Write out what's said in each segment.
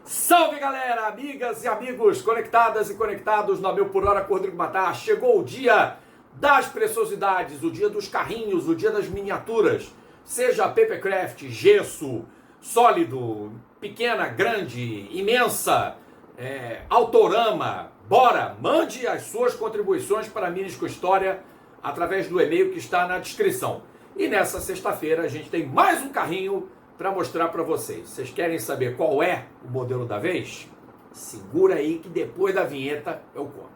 Salve galera, amigas e amigos conectadas e conectados no Meu Por Hora com Rodrigo Matar. Chegou o dia das preciosidades, o dia dos carrinhos, o dia das miniaturas. Seja papercraft, gesso, sólido, pequena, grande, imensa, autorama. Bora, mande as suas contribuições para a Minis com História através do e-mail que está na descrição. E nessa sexta-feira a gente tem mais um carrinho para mostrar para vocês. Vocês querem saber qual é o modelo da vez? Segura aí que depois da vinheta eu conto.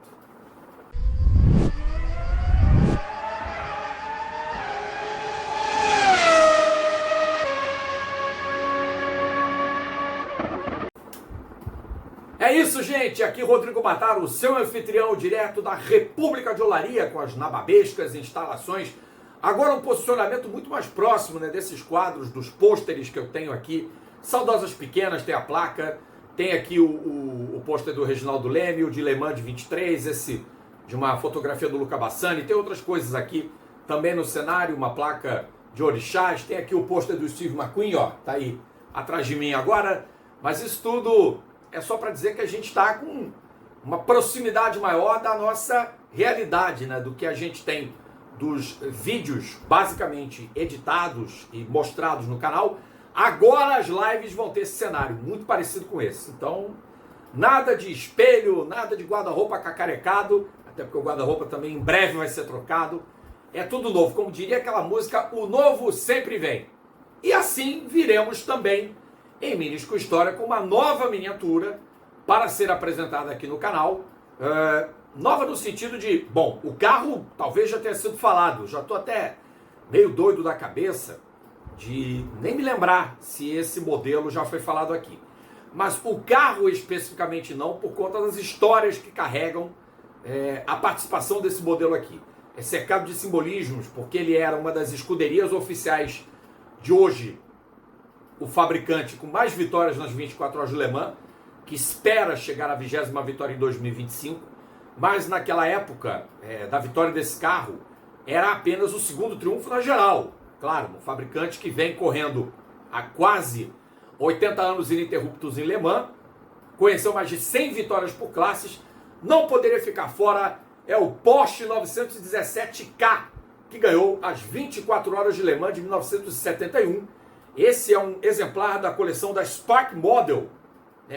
É isso, gente. Aqui Rodrigo Matar, o seu anfitrião direto da República de Olaria, com as nababescas instalações. Agora um posicionamento muito mais próximo, né, desses quadros, dos pôsteres que eu tenho aqui. Saudosas Pequenas, tem a placa, tem aqui o pôster do Reginaldo Leme, o de Le Mans de 23, esse de uma fotografia do Luca Bassani, tem outras coisas aqui também no cenário, uma placa de orixás, tem aqui o pôster do Steve McQueen, ó, tá aí atrás de mim agora, mas isso tudo é só para dizer que a gente está com uma proximidade maior da nossa realidade, né, do que a gente tem dos vídeos basicamente editados e mostrados no canal. Agora as lives vão ter esse cenário muito parecido com esse. Então, nada de espelho, nada de guarda-roupa cacarecado, até porque o guarda-roupa também em breve vai ser trocado. É tudo novo, como diria aquela música, o novo sempre vem. E assim viremos também em Minis com História com uma nova miniatura para ser apresentada aqui no canal. Nova no sentido de, bom, o carro talvez já tenha sido falado, já estou até meio doido da cabeça de nem me lembrar se esse modelo já foi falado aqui. Mas o carro especificamente não, por conta das histórias que carregam a participação desse modelo aqui. É cercado de simbolismos, porque ele era uma das escuderias oficiais de hoje, o fabricante com mais vitórias nas 24 horas de Le Mans, que espera chegar à 20ª vitória em 2025. Mas naquela época, da vitória desse carro, era apenas o segundo triunfo na geral. Claro, um fabricante que vem correndo há quase 80 anos ininterruptos em Le Mans, conheceu mais de 100 vitórias por classes, não poderia ficar fora, é o Porsche 917K, que ganhou as 24 horas de Le Mans de 1971. Esse é um exemplar da coleção da Spark Model.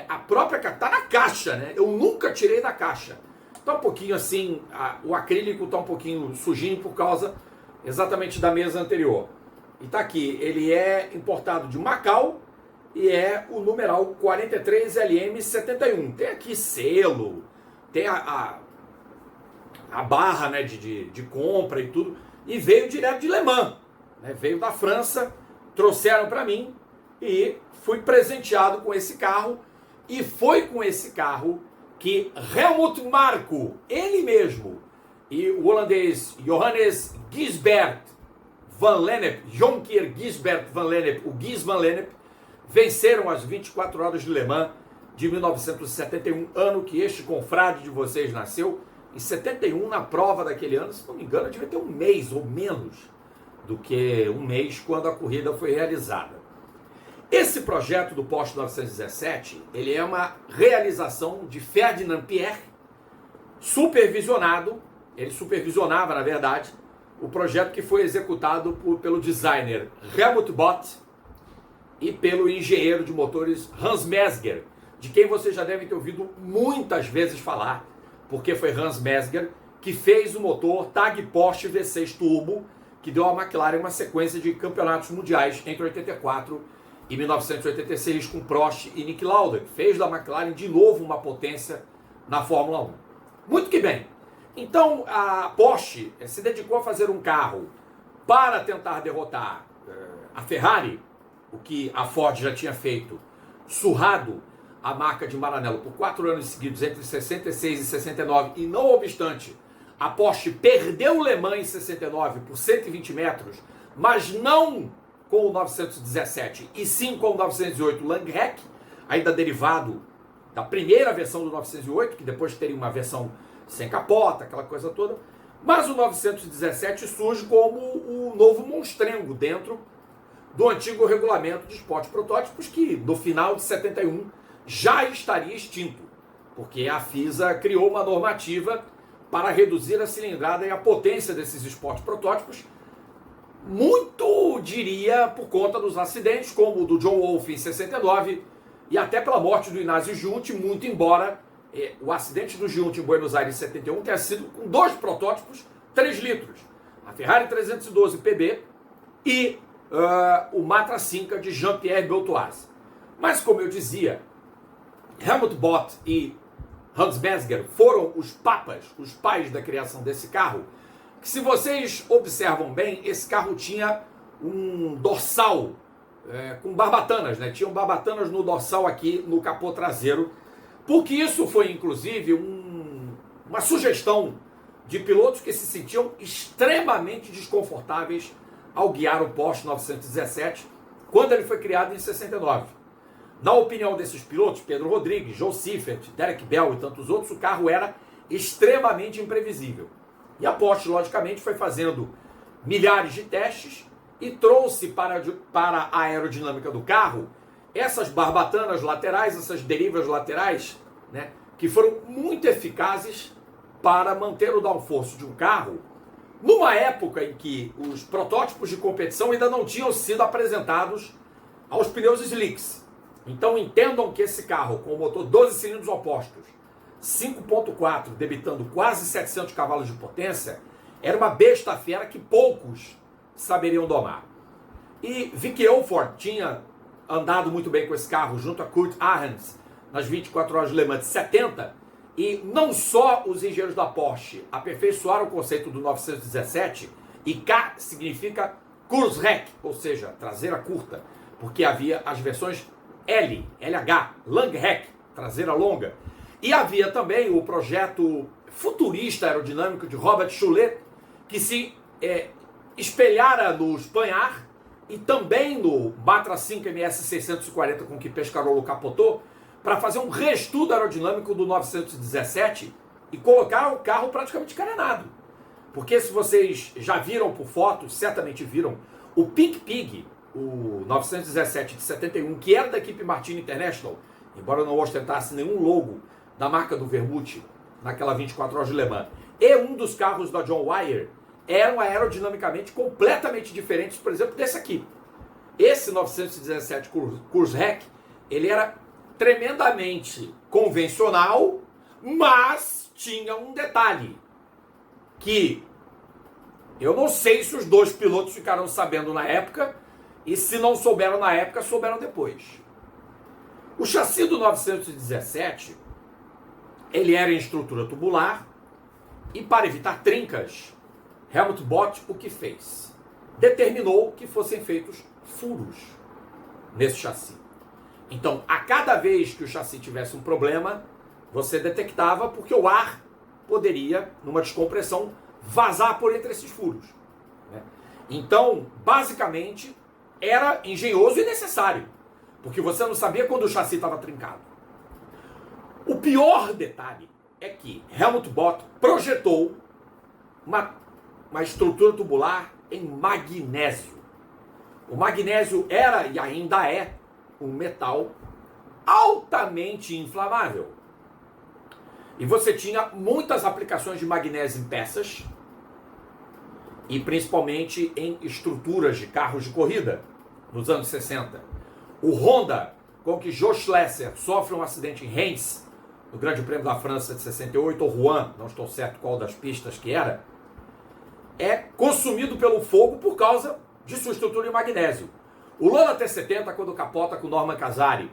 A própria está na caixa, né? Eu nunca tirei da caixa. Está um pouquinho assim, o acrílico está um pouquinho sujinho por causa exatamente da mesa anterior. E está aqui, ele é importado de Macau e é o numeral 43LM71. Tem aqui selo, tem a barra, né, de compra e tudo. E veio direto de Le Mans, né? Veio da França, trouxeram para mim e fui presenteado com esse carro. E foi com esse carro que Helmut Marko, ele mesmo, e o holandês Johannes Gisbert van Lennep, Jonker Gisbert van Lennep, o Gis van Lennep, venceram as 24 horas de Le Mans de 1971, ano que este confrade de vocês nasceu. Em 71, na prova daquele ano, se não me engano, devia ter um mês ou menos do que um mês quando a corrida foi realizada. Esse projeto do Porsche 917, ele é uma realização de Ferdinand Piëch, supervisionado, ele supervisionava, na verdade, o projeto que foi executado pelo designer Helmut Bott e pelo engenheiro de motores Hans Mezger, de quem vocês já devem ter ouvido muitas vezes falar, porque foi Hans Mezger que fez o motor Tag Porsche V6 Turbo, que deu à McLaren uma sequência de campeonatos mundiais entre 84 e 1986 com Prost e Niki Lauda, que fez da McLaren de novo uma potência na Fórmula 1. Muito que bem. Então a Porsche se dedicou a fazer um carro para tentar derrotar a Ferrari, o que a Ford já tinha feito, surrado a marca de Maranello por 4 anos seguidos, entre 66 e 69, e não obstante, a Porsche perdeu o Le Mans em 69 por 120 metros, mas não com o 917, e sim com o 908 Langrec, ainda derivado da primeira versão do 908, que depois teria uma versão sem capota, aquela coisa toda. Mas o 917 surge como o novo monstrengo dentro do antigo regulamento de esportes protótipos, que no final de 71 já estaria extinto, porque a FISA criou uma normativa para reduzir a cilindrada e a potência desses esportes protótipos, muito, diria, por conta dos acidentes, como o do John Wolfe em 69, e até pela morte do Inácio Giunti, muito embora o acidente do Giunti em Buenos Aires em 71 tenha sido com 2 protótipos, 3 litros. A Ferrari 312 PB e o Matra Cinca de Jean-Pierre Beltoise. Mas, como eu dizia, Helmut Bott e Hans Mezger foram os papas, os pais da criação desse carro, que, se vocês observam bem, esse carro tinha um dorsal com barbatanas, né? Tinham barbatanas no dorsal aqui no capô traseiro, porque isso foi, inclusive, uma sugestão de pilotos que se sentiam extremamente desconfortáveis ao guiar o Porsche 917, quando ele foi criado em 69. Na opinião desses pilotos, Pedro Rodrigues, Joe Seifert, Derek Bell e tantos outros, o carro era extremamente imprevisível. E a Porsche, logicamente, foi fazendo milhares de testes e trouxe para a aerodinâmica do carro essas barbatanas laterais, essas derivas laterais, né, que foram muito eficazes para manter o downforce de um carro numa época em que os protótipos de competição ainda não tinham sido apresentados aos pneus slicks. Então entendam que esse carro, com o motor 12 cilindros opostos, 5.4, debitando quase 700 cavalos de potência, era uma besta fera que poucos saberiam domar. E Vic Elford tinha andado muito bem com esse carro junto a Kurt Ahrens nas 24 horas de Le Mans de 70, e não só os engenheiros da Porsche aperfeiçoaram o conceito do 917, e K significa Kurzheck, ou seja, traseira curta, porque havia as versões L, LH, Langheck, traseira longa, e havia também o projeto futurista aerodinâmico de Robert Schuller, que se espelhara no Spanhard e também no Matra Cinca MS 640 com que Pescarolo capotou, para fazer um reestudo aerodinâmico do 917 e colocar o carro praticamente carenado. Porque, se vocês já viram por foto, certamente viram, o Pink Pig, o 917 de 71, que era da equipe Martini International, embora não ostentasse nenhum logo da marca do Vermute naquela 24 horas de Le Mans, e um dos carros da John Wyer, eram aerodinamicamente completamente diferentes, por exemplo, desse aqui. Esse 917 Kurzheck, ele era tremendamente convencional, mas tinha um detalhe, que eu não sei se os 2 pilotos ficaram sabendo na época, e se não souberam na época, souberam depois. O chassi do 917, ele era em estrutura tubular, e para evitar trincas, Helmut Bott o que fez? Determinou que fossem feitos furos nesse chassi. Então, a cada vez que o chassi tivesse um problema, você detectava, porque o ar poderia, numa descompressão, vazar por entre esses furos, né? Então, basicamente, era engenhoso e necessário, porque você não sabia quando o chassi estava trincado. O pior detalhe é que Helmut Bott projetou uma estrutura tubular em magnésio. O magnésio era e ainda é um metal altamente inflamável. E você tinha muitas aplicações de magnésio em peças, e principalmente em estruturas de carros de corrida, nos anos 60. O Honda, com que Joe Schlesser sofre um acidente em Reims, no Grande Prêmio da França de 68, ou Rouen, não estou certo qual das pistas que era, é consumido pelo fogo por causa de sua estrutura em magnésio. O Lola T70, quando capota com Norman Casari,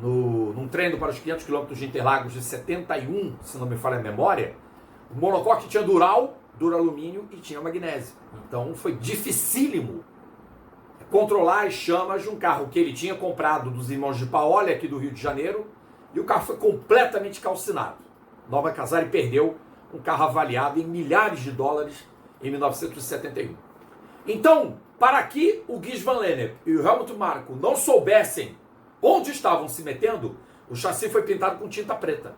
num treino para os 500 km de Interlagos de 71, se não me falha a memória, o monocoque tinha duralumínio e tinha magnésio. Então foi dificílimo controlar as chamas de um carro que ele tinha comprado dos irmãos de Paoli, aqui do Rio de Janeiro, e o carro foi completamente calcinado. Norman Casari perdeu um carro avaliado em milhares de dólares em 1971. Então, para que o Guys Van Lennep e o Helmut Marko não soubessem onde estavam se metendo, o chassi foi pintado com tinta preta.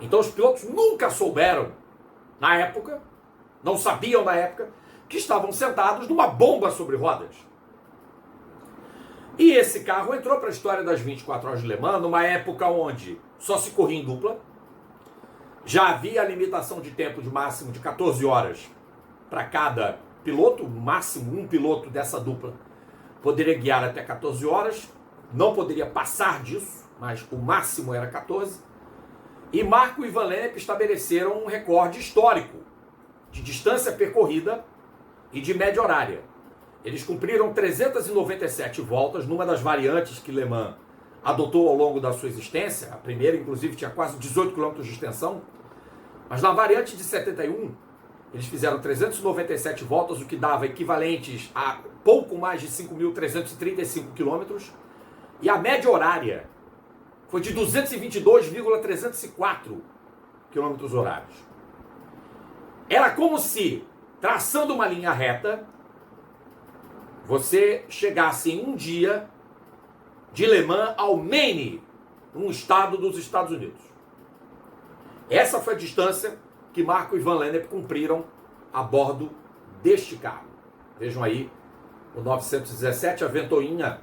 Então os pilotos nunca souberam, na época, não sabiam na época, que estavam sentados numa bomba sobre rodas. E esse carro entrou para a história das 24 horas de Le Mans, numa época onde só se corria em dupla, já havia a limitação de tempo de máximo de 14 horas para cada piloto, no máximo um piloto dessa dupla poderia guiar até 14 horas, não poderia passar disso, mas o máximo era 14. E Marco e Ivan Lennep estabeleceram um recorde histórico de distância percorrida e de média horária. Eles cumpriram 397 voltas numa das variantes que Le Mans adotou ao longo da sua existência. A primeira, inclusive, tinha quase 18 km de extensão. Mas na variante de 71, eles fizeram 397 voltas, o que dava equivalentes a pouco mais de 5.335 km. E a média horária foi de 222,304 km horários. Era como se, traçando uma linha reta, você chegasse em um dia de Le Mans ao Maine, um estado dos Estados Unidos. Essa foi a distância que Marco e Ivan Lennep cumpriram a bordo deste carro. Vejam aí o 917, a ventoinha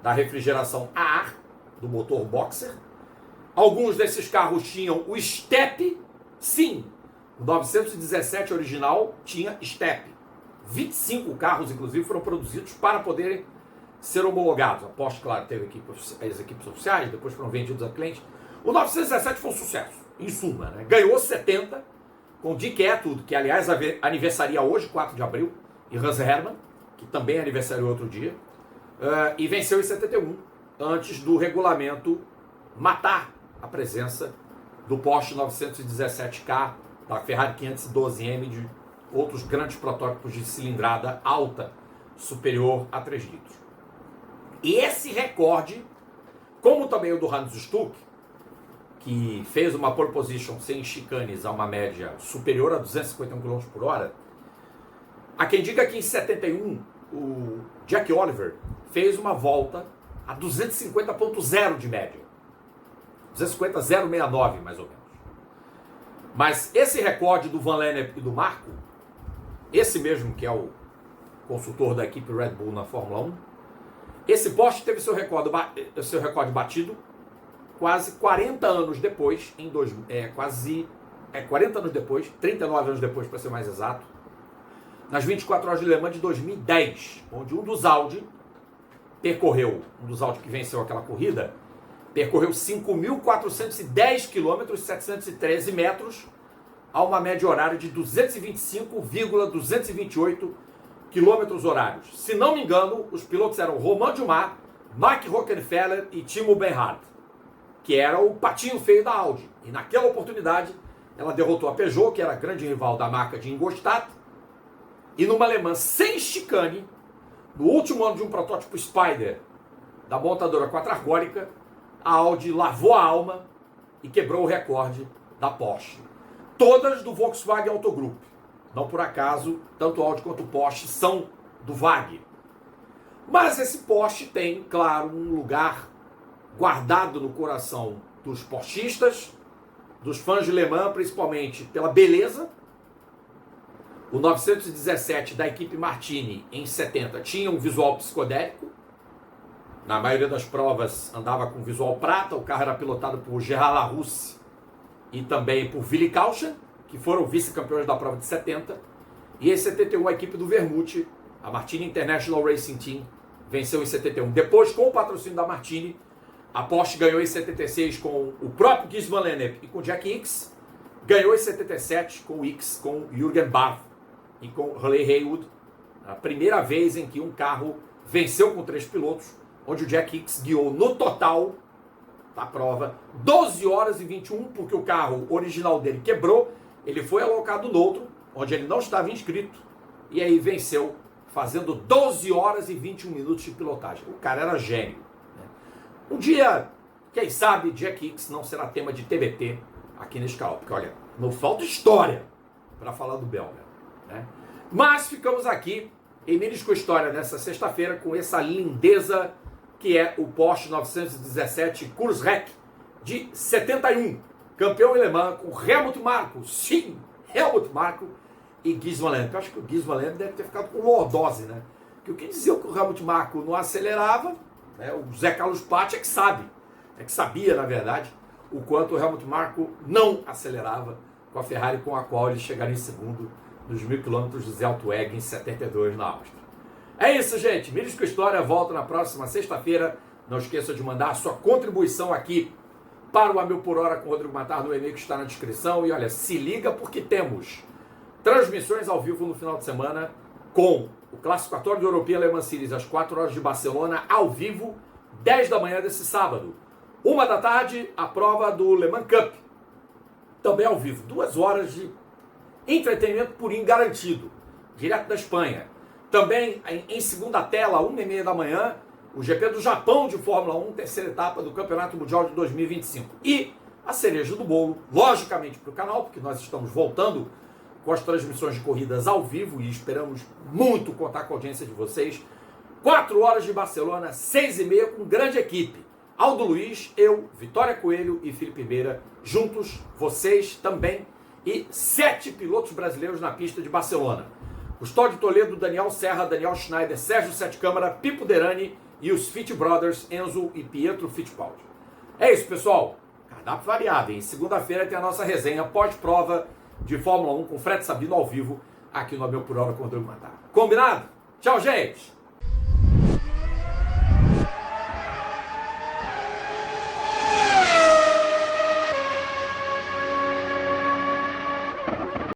da refrigeração a ar, do motor Boxer. Alguns desses carros tinham o step, sim, o 917 original tinha step. 25 carros, inclusive, foram produzidos para poderem ser homologados. A Porsche, claro, teve as equipes oficiais, depois foram vendidos a clientes. O 917 foi um sucesso, em suma, né? Ganhou 70 com Dick Etude, que aliás aniversaria hoje, 4 de abril, e Hans Hermann, que também aniversariou outro dia, e venceu em 71, antes do regulamento matar a presença do Porsche 917K, da Ferrari 512M, de outros grandes protótipos de cilindrada alta, superior a 3 litros. E esse recorde, como também o do Hans Stuck, que fez uma pole position sem chicanes a uma média superior a 251 km por hora, há quem diga que em 71 o Jack Oliver fez uma volta a 250.0 de média. 250.069 mais ou menos. Mas esse recorde do Van Lennep e do Marco, esse mesmo que é o consultor da equipe Red Bull na Fórmula 1, esse Porsche teve seu recorde batido quase 40 anos depois, 40 anos depois, 39 anos depois para ser mais exato, nas 24 horas de Le Mans de 2010, onde um dos Audi que venceu aquela corrida, percorreu 5.410 km, 713 metros, a uma média horária de 225,228 km horários. Se não me engano, os pilotos eram Romain Dumas, Mark Rockefeller e Timo Bernhard, que era o patinho feio da Audi. E naquela oportunidade, ela derrotou a Peugeot, que era a grande rival da marca de Ingolstadt, e numa Le Mans sem chicane, no último ano de um protótipo Spider da montadora quadragórica, a Audi lavou a alma e quebrou o recorde da Porsche. Todas do Volkswagen Auto Group. Não por acaso, tanto Audi quanto Porsche são do VAG. Mas esse Porsche tem, claro, um lugar guardado no coração dos porchistas, dos fãs de Le Mans, principalmente pela beleza. O 917 da equipe Martini, em 70, tinha um visual psicodélico. Na maioria das provas andava com visual prata. O carro era pilotado por Gerard Larousse e também por Willi Cauchy, que foram vice-campeões da prova de 70. E em 71 a equipe do Vermouth, a Martini International Racing Team, venceu em 71. Depois, com o patrocínio da Martini, a Porsche ganhou em 76 com o próprio Guy Van Lennep e com o Jack Ickx. Ganhou em 77 com o Ickx, com Jürgen Barth e com Hurley Haywood. A primeira vez em que um carro venceu com 3 pilotos, onde o Jack Ickx guiou no total da prova 12 horas e 21, porque o carro original dele quebrou, ele foi alocado no outro, onde ele não estava inscrito, e aí venceu fazendo 12 horas e 21 minutos de pilotagem. O cara era gênio. Né? Um dia, quem sabe, Jack Ickx não será tema de TBT aqui nesse canal, porque olha, não falta história para falar do belga. Né? Mas ficamos aqui em Minisco História nessa sexta-feira com essa lindeza que é o Porsche 917 Kurzrek de 71, campeão alemão com Helmut Marko, sim, Helmut Marko e Guy Van Lennep. Eu acho que o Guy Van Lennep deve ter ficado com lordose, né? Porque o que dizia que o Helmut Marko não acelerava, né, o Zé Carlos Patti é que sabia, na verdade, o quanto o Helmut Marko não acelerava com a Ferrari com a qual ele chegaria em segundo nos 1000 km do Zandvoort em 72 na Áustria. É isso, gente. Milhas com História volta na próxima sexta-feira. Não esqueça de mandar a sua contribuição aqui para o A Mil por Hora com o Rodrigo Matar no e-mail que está na descrição. E olha, se liga porque temos transmissões ao vivo no final de semana com o classificatório do European Le Mans Series às 4 horas de Barcelona, ao vivo, 10 da manhã desse sábado. 1 da tarde, a prova do Le Mans Cup, também ao vivo. 2 horas de entretenimento purinho garantido, direto da Espanha. Também em segunda tela, 1h30 da manhã, o GP do Japão de Fórmula 1, terceira etapa do Campeonato Mundial de 2025. E a cereja do bolo, logicamente para o canal, porque nós estamos voltando com as transmissões de corridas ao vivo e esperamos muito contar com a audiência de vocês. 4 horas de Barcelona, 6h30, com grande equipe. Aldo Luiz, eu, Vitória Coelho e Felipe Meira, juntos, vocês também, e 7 pilotos brasileiros na pista de Barcelona. Custódio Toledo, Daniel Serra, Daniel Schneider, Sérgio Sete Câmara, Pipo Derani e os Fitt Brothers, Enzo e Pietro Fittipaldi. É isso, pessoal. Cardápio variado, hein? Segunda-feira tem a nossa resenha pós-prova de Fórmula 1 com Fred Sabino ao vivo aqui no A Mil por Hora com o Rodrigo Matar. Combinado? Tchau, gente!